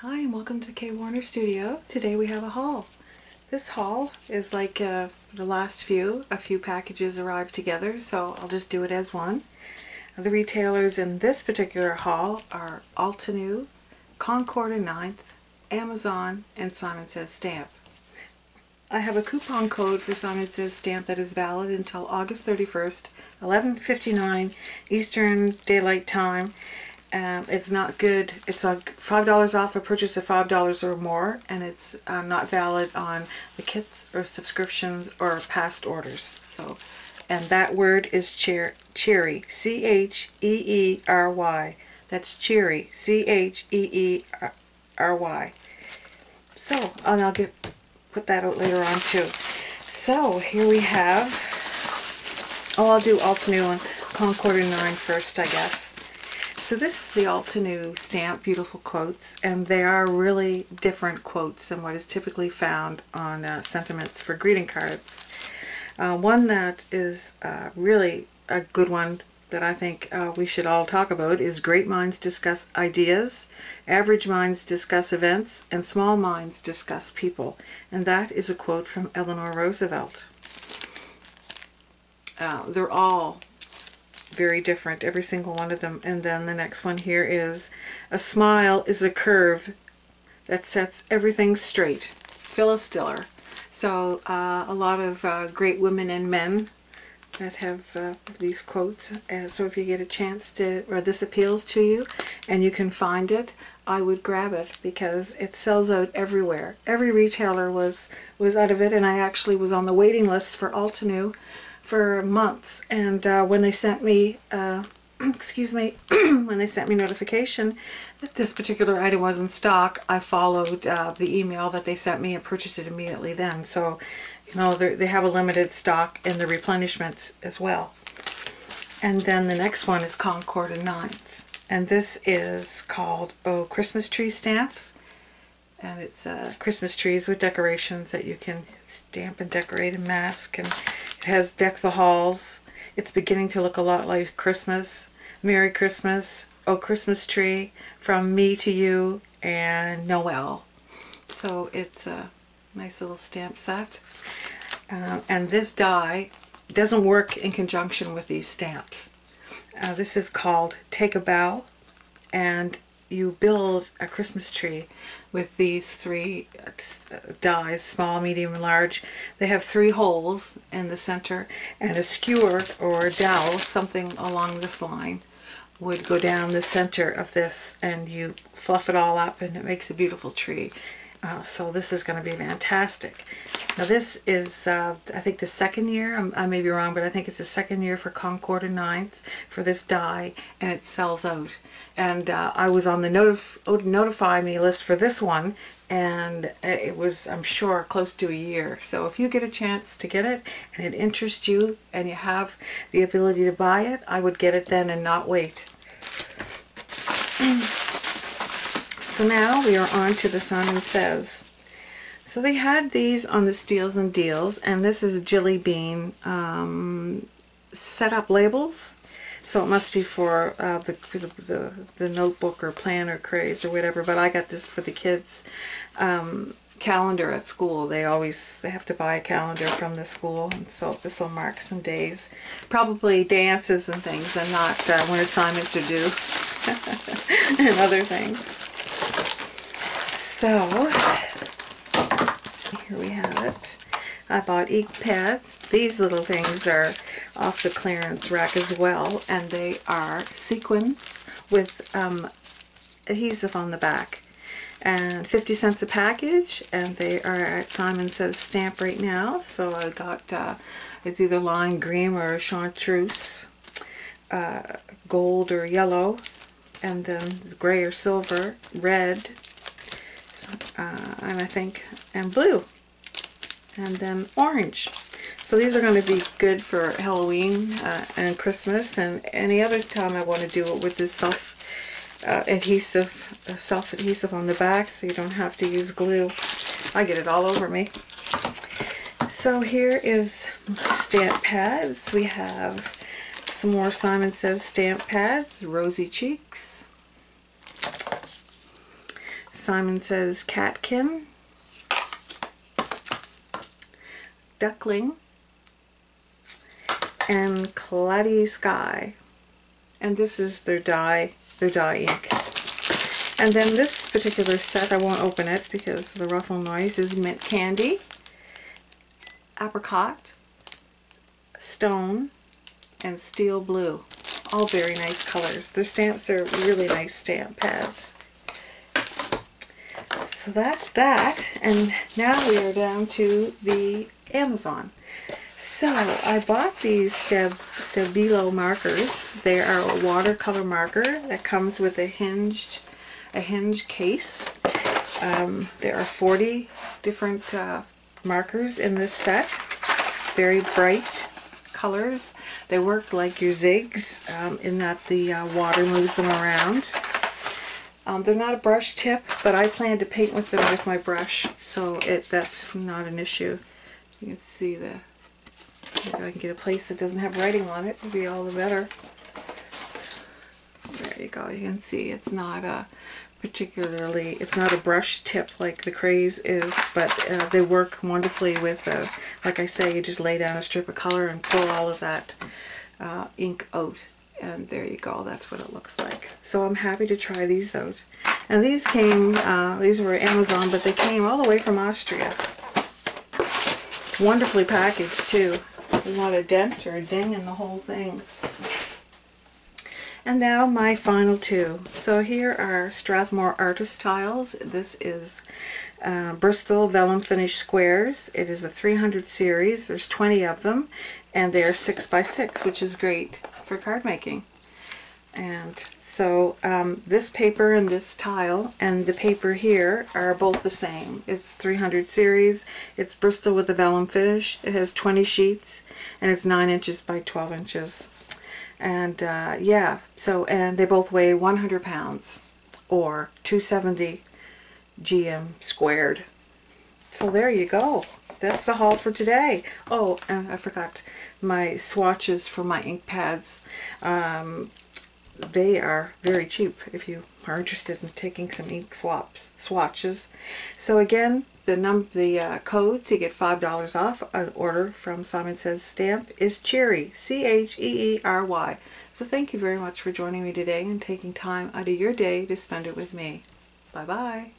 Hi and welcome to Kay Warner Studio. Today we have a haul. This haul is like the last few. A few packages arrived together, so I'll just do it as one. The retailers in this particular haul are Altenew, Concord and Ninth, Amazon, and Simon Says Stamp. I have a coupon code for Simon Says Stamp that is valid until August 31st, 11:59 Eastern Daylight Time. It's not good. It's $5 off a purchase of $5 or more, and it's not valid on the kits or subscriptions or past orders. So, and that word is cheery, C-H-E-E-R-Y. That's cheery, C-H-E-E-R-Y. So, and I'll put that out later on too. So here we have. I'll do Altenew and Concord and 9 first, I guess. So this is the Altenew stamp, Beautiful Quotes, and they are really different quotes than what is typically found on sentiments for greeting cards. One that is really a good one that I think we should all talk about is great minds discuss ideas, average minds discuss events, and small minds discuss people. And that is a quote from Eleanor Roosevelt. They're all very different, every single one of them. And then the next one here is, a smile is a curve that sets everything straight. Phyllis Diller. So a lot of great women and men that have these quotes. So if you get a chance to, or this appeals to you and you can find it, I would grab it because it sells out everywhere. Every retailer was out of it, and I actually was on the waiting list for Altenew for months. And when they sent me excuse me, when they sent me notification that this particular item was in stock, I followed the email that they sent me and purchased it immediately then. So, you know, they have a limited stock in the replenishments as well. And then the next one is Concord and Ninth. And this is called Christmas Tree Stamp. And it's Christmas trees with decorations that you can stamp and decorate and mask. And it has Deck the Halls. It's beginning to look a lot like Christmas. Merry Christmas, Oh Christmas Tree, From Me to You, and Noel. So it's a nice little stamp set. And this die doesn't work in conjunction with these stamps. This is called Take a Bow, and you build a Christmas tree with these three dies, small, medium, and large. They have 3 holes in the center, and a skewer or a dowel, something along this line, would go down the center of this, and you fluff it all up and it makes a beautiful tree. So this is going to be fantastic. Now this is, I think the second year, I may be wrong, but I think it's the second year for Concord and Ninth for this die, and it sells out. And I was on the notify me list for this one, and it was, I'm sure, close to a year. So if you get a chance to get it and it interests you and you have the ability to buy it, I would get it then and not wait. So now we are on to the Simon Says. So they had these on the Steals and Deals, and this is Jilly Bean set up labels. So it must be for the notebook or planner craze or whatever, but I got this for the kids' calendar at school. They have to buy a calendar from the school, and so this will mark some days. Probably dances and things, and not when assignments are due and other things. So here we have it. I bought ink pads. These little things are off the clearance rack as well, and they are sequins with adhesive on the back. And 50 cents a package, and they are at Simon Says Stamp right now. So I got, it's either lime green or chartreuse, gold or yellow, and then gray or silver, red, and I think, and blue. And then orange. So these are going to be good for Halloween and Christmas, and any other time I want to do it with this self-adhesive on the back, so you don't have to use glue. I get it all over me. So here is my stamp pads. We have some more Simon Says stamp pads, Rosy Cheeks. Simon Says Catkin, Duckling, and Cloudy Sky. And this is their dye ink. And then this particular set, I won't open it because the ruffle noise, is Mint Candy, Apricot, Stone, and Steel Blue. All very nice colors. Their stamps are really nice stamp pads. So that's that. And now we are down to the Amazon. So I bought these Stabilo markers. They are a watercolor marker that comes with a hinge case. There are 40 different markers in this set. Very bright colors. They work like your zigs in that the water moves them around. They're not a brush tip, but I plan to paint with them with my brush, so that's not an issue. You can see if I can get a place that doesn't have writing on it, would be all the better. There you go. You can see it's not a it's not a brush tip like the Craze is, but they work wonderfully with, like I say, you just lay down a strip of color and pull all of that ink out, and there you go. That's what it looks like. So I'm happy to try these out. And these came, these were Amazon, but they came all the way from Austria. Wonderfully packaged too. There's not a dent or a ding in the whole thing. And now my final two. So here are Strathmore Artist Tiles. This is Bristol Vellum Finish Squares. It is a 300 series. There's 20 of them, and they're 6x6, which is great for card making. And so this paper and this tile and the paper here are both the same. It's 300 series. It's Bristol with a vellum finish. It has 20 sheets, and it's 9 inches by 12 inches. And yeah, so, and they both weigh 100 pounds or 270 GM squared. So there you go. That's a haul for today. Oh, and I forgot my swatches for my ink pads. They are very cheap if you are interested in taking some ink swatches. So again, the code to get $5 off an order from Simon Says Stamp is CHEERY, C-H-E-E-R-Y. So thank you very much for joining me today and taking time out of your day to spend it with me. Bye-bye.